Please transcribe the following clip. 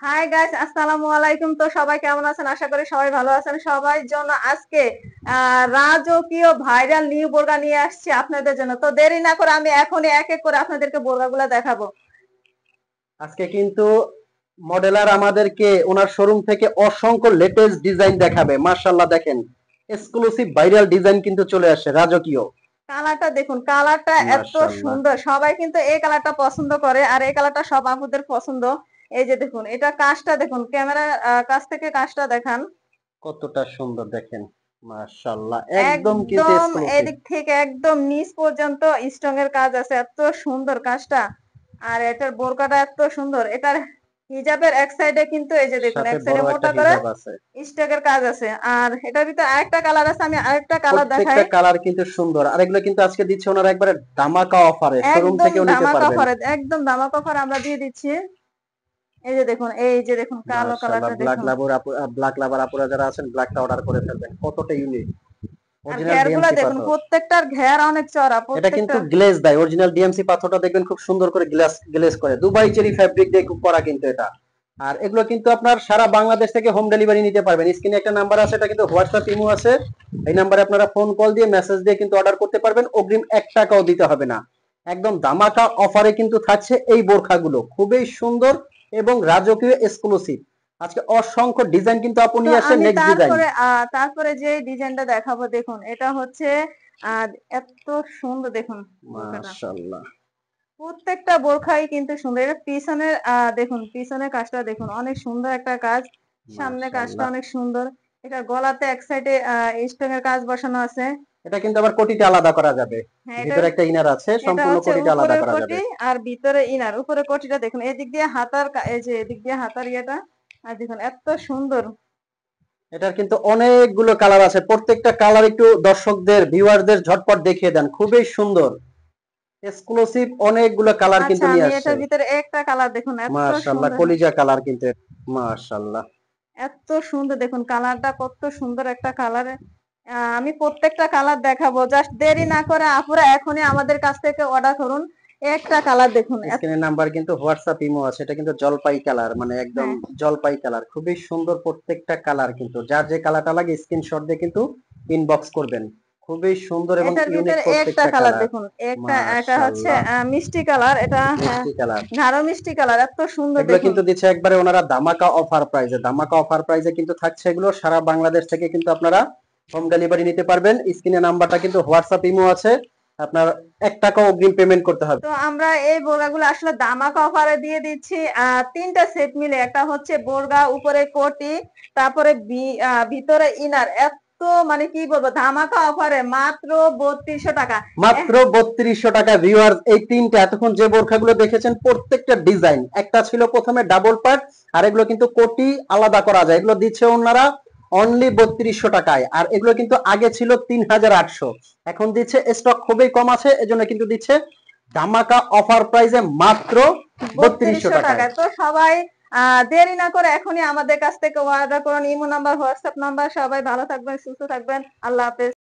Hi guys, আসসালামু আলাইকুম। তো সবাই কেমন আছেন? আশা করি সবাই ভালো আছেন। সবার জন্য আজকে রাজকীয় ভাইরাল নিউ বোরকা নিয়ে আসছি আপনাদের জন্য। তো দেরি না করে আমি এখনই এক এক করে আপনাদেরকে বোরকাগুলো দেখাবো। আজকে কিন্তু মডেলার আমাদেরকে ওনার শোরুম থেকে অসংখ্য লেটেস্ট ডিজাইন দেখাবে। মাশাআল্লাহ, দেখেন এক্সক্লুসিভ ভাইরাল ডিজাইন কিন্তু চলে আসছে, রাজকীয়। কালারটা দেখুন, কালারটা এত মাশাআল্লাহ, সুন্দর। সবাই কিন্তু এই কালারটা পছন্দ করে, আর এই কালারটা সব আপুদের পছন্দ। এই যে দেখুন, এটা কাজটা দেখুন, ক্যামেরা কাছ থেকে কাজটা দেখান। কতটা সুন্দর দেখেন। মাশাআল্লাহ, একদম কিন্তু একদম এক্সক্লুসিভ। এদিক থেকে একদম নিচ পর্যন্ত স্ট্রং এর কাজ আছে, এত সুন্দর কাজটা। আর এটার বোরকাটা এত সুন্দর। এটার হিজাবের এক সাইডে কিন্তু এই যে দেখুন, সাথে এক সাইডে বড় একটা মোটা করে হিজাব আছে। স্ট্রোকের কাজ আছে। আর এটার ভিতরে আরেকটা কালার আছে, আমি আরেকটা কালার দেখাই। প্রত্যেকটা কালার কিন্তু সুন্দর, আর এগুলো কিন্তু আজকে দিচ্ছে ওনারা একবারে ধামাকা অফারে, শোরুম একদম থেকেও নিতে ধামাকা পারবেন। অফারে, একদম ধামাকা অফার আমরা দিয়ে দিচ্ছি। এই যে দেখুন, এই যে দেখুন কালো মাশাআল্লাহ, কালারটা দেখুন। ব্ল্যাক লাভার আপুরা যারা আছেন, ব্ল্যাকটা অর্ডার করে ফেলবেন। কতটা ইউনিক, আর অরিজিনাল ঘের গুলা ডিএমসি দেখুন, পাথর। প্রত্যেকটার ঘের অনেক চড়া এটা কিন্তু প্রত্যেকটা। গ্লেজ দেয়, অরিজিনাল ডিএমসি পাথরটা দেখবেন খুব সুন্দর করে গ্লাস গ্লেজ করে, দুবাই চেরি ফ্যাব্রিক দিয়ে করা কিন্তু এটা। আর এগুলো কিন্তু আপনার সারা বাংলাদেশ থেকে হোম ডেলিভারি নিতে পারবেন। স্ক্রিনে একটা নাম্বার আছে, এটা কিন্তু হোয়াটসঅ্যাপ ইমো আছে। এই নাম্বারে আপনারা ফোন কল দিয়ে মেসেজ দিয়ে কিন্তু অর্ডার করতে পারবেন, অগ্রিম 1 টাকাও দিতে হবে না। একদম ধামাকা অফারে কিন্তু থাকছে এই বোরখাগুলো, খুবই সুন্দর এবং রাজকীয় এক্সক্লুসিভ। আজকে অসংখ্য ডিজাইন কিন্তু আপনি তো নিয়ে আসেন, আমি নেক্সট ডিজাইন। তারপরে যে ডিজাইনটা দেখাবো দেখুন, এটা হচ্ছে এত সুন্দর দেখুন বোরখাটা। মাশাআল্লাহ, প্রত্যেকটা বোরখাই কিন্তু সুন্দর। এটা পিছনের দেখুন, পিছনের কাজটা দেখুন, অনেক সুন্দর একটা কাজ। সামনে কাজটা মাশাআল্লাহ। অনেক সুন্দর। এটা গলাতে এক সাইডে স্টোন এর কাজ বসানো আছে। এটা কিন্তু আবার কোটিটা আলাদা করা যাবে। হ্যাঁ, এটা ভিতরে একটা ইনার আছে, এটা সম্পূর্ণ হচ্ছে কোটিটা আলাদা উপরের করা যাবে। কোটি আর ভিতরে ইনার। উপরে কোটিটা দেখুন, এদিক দিয়ে এই যে এদিক দিয়ে হাতার ইয়েটা। আর দেখুন এত সুন্দর। এটার কিন্তু অনেকগুলো কালার আছে, প্রত্যেকটা কালার একটু দর্শকদের ভিউয়ারদের ঝটপট দেখিয়ে দেন। খুবই সুন্দর এক্সক্লুসিভ, অনেকগুলো কালার আচ্ছা, কিন্তু নিয়ে আমি আসছে। এটার ভিতরে একটা কালার দেখুন, এত মাশাআল্লাহ, সুন্দর। কলিজা কালার কিন্তু। মাশাআল্লাহ, এত সুন্দর দেখুন, কালারটা কত সুন্দর একটা কালার। আমি প্রত্যেকটা কালার দেখাবো, জাস্ট দেরি না করে আপুরা এখনই আমাদের কাছ থেকে অর্ডার করুন। একটা কালার দেখুন স্ক্রিনের নাম্বার কিন্তু হোয়াটসঅ্যাপ ইমো আছে। এটা কিন্তু জলপাই কালার, মানে একদম হ্যাঁ, জলপাই কালার, খুবই সুন্দর প্রত্যেকটা কালার। কিন্তু যার যে কালারটা লাগে স্ক্রিনশট দিয়ে কিন্তু ইনবক্স করবেন। খুবই সুন্দর এবং এটার ইউনিক ভিতরে একটা প্রত্যেকটা কালার কালার। দেখুন। এটা হচ্ছে মাশাআল্লাহ, মিষ্টি কালার। এটা হ্যাঁ, মিষ্টি কালার। গাঢ় মিষ্টি কালার, এত সুন্দর এগুলো দেখুন। কিন্তু দিচ্ছে একবারে ওনারা ধামাকা অফার প্রাইজে, ধামাকা অফার প্রাইজে কিন্তু থাকছে এগুলো। সারা বাংলাদেশ থেকে কিন্তু আপনারা হোম ডেলিভারি নিতে পারবেন। স্ক্রিনে নাম্বারটা কিন্তু হোয়াটসঅ্যাপ ইমো আছে। আপনার 1 টাকাও অগ্রিম পেমেন্ট করতে হবে। তো আমরা এই বোরগাগুলো আসলে দামাকা অফারে দিয়ে দিচ্ছি। তিনটা সেট মিলে, একটা হচ্ছে বোরগা, উপরে কোটি, তারপরে ভিতরে ইনার। এত মানে কি বলবো, ধামাকা অফারে মাত্র 3200 টাকা। মাত্র 3200 টাকা। ভিউয়ার্স, এই তিনটা এতক্ষণ যে বোরখাগুলো দেখেছেন প্রত্যেকটা ডিজাইন, একটা ছিল প্রথমে ডাবল পার্ট, আর এগুলো কিন্তু কোটি আলাদা করা যায়। এগুলো দিচ্ছে ওনারা অনলি 3200 টাকায়। আর এগুলো কিন্তু আগে ছিল 3800, এখন দিচ্ছে স্টক খুবই কম আছে, এজন্য কিন্তু দিচ্ছে ধামাকা অফার প্রাইসে মাত্র 3200 3200 টাকায়। টাকায়। তো সবাই দেরি না করে এখনই আমাদের কাছ থেকে অর্ডার করুন। Imo number, WhatsApp number. সবাই ভালো থাকবেন, সুস্থ থাকবেন। আল্লাহ হাফেজ।